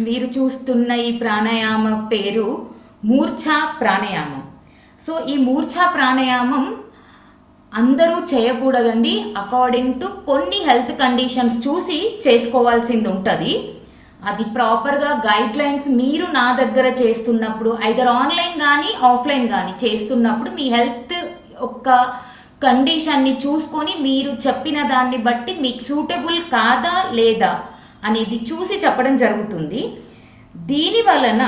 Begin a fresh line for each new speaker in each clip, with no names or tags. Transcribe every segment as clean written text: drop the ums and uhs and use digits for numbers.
మీరు చూస్తున్న ఈ ప్రాణాయామ పేరు మూర్ఛా ప్రాణాయామం. సో ఈ మూర్ఛా ప్రాణాయామం అందరూ చేయకూడదండి. అకార్డింగ్ టు కొన్ని హెల్త్ కండిషన్స్ చూసి చేసుకోవాల్సింది ఉంటుంది. అది ప్రాపర్గా గైడ్ లైన్స్ మీరు నా దగ్గర చేస్తున్నప్పుడు ఐదర్ ఆన్లైన్ కానీ ఆఫ్లైన్ కానీ చేస్తున్నప్పుడు మీ హెల్త్ యొక్క కండిషన్ని చూసుకొని మీరు చెప్పిన దాన్ని బట్టి మీకు సూటబుల్ కాదా లేదా అనేది చూసి చెప్పడం జరుగుతుంది. దీని వలన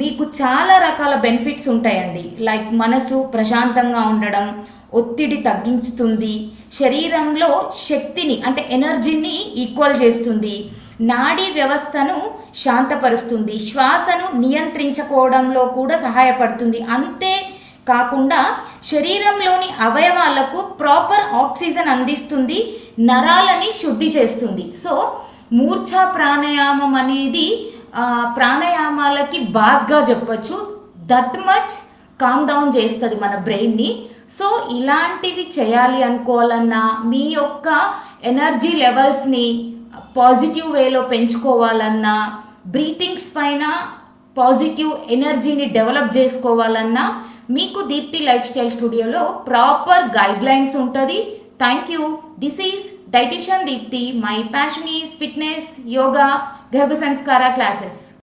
మీకు చాలా రకాల బెనిఫిట్స్ ఉంటాయండి. లైక్ మనసు ప్రశాంతంగా ఉండడం, ఒత్తిడి తగ్గించుతుంది, శరీరంలో శక్తిని అంటే ఎనర్జీని ఈక్వల్ చేస్తుంది, నాడీ వ్యవస్థను శాంతపరుస్తుంది, శ్వాసను నియంత్రించుకోవడంలో కూడా సహాయపడుతుంది. అంతే కాకుండా శరీరంలోని అవయవాలకు ప్రాపర్ ఆక్సిజన్ అందిస్తుంది, నరాలని శుద్ధి చేస్తుంది. సో మూర్ఛా ప్రాణాయామం అనేది ప్రాణాయామాలకి బాస్గా చెప్పచ్చు. దట్ మచ్ కామ్ డౌన్ చేస్తుంది మన బ్రెయిన్ని. సో ఇలాంటివి చేయాలి అనుకోవాలన్నా, మీ యొక్క ఎనర్జీ లెవెల్స్ని పాజిటివ్ వేలో పెంచుకోవాలన్నా, బ్రీతింగ్స్ పైన పాజిటివ్ ఎనర్జీని డెవలప్ చేసుకోవాలన్నా మీకు దీప్తి లైఫ్ స్టైల్ స్టూడియోలో ప్రాపర్ గైడ్ లైన్స్ ఉంటుంది. Thank you. This is dietician Deepthi. My passion is fitness, yoga, Garbha Sanskar classes.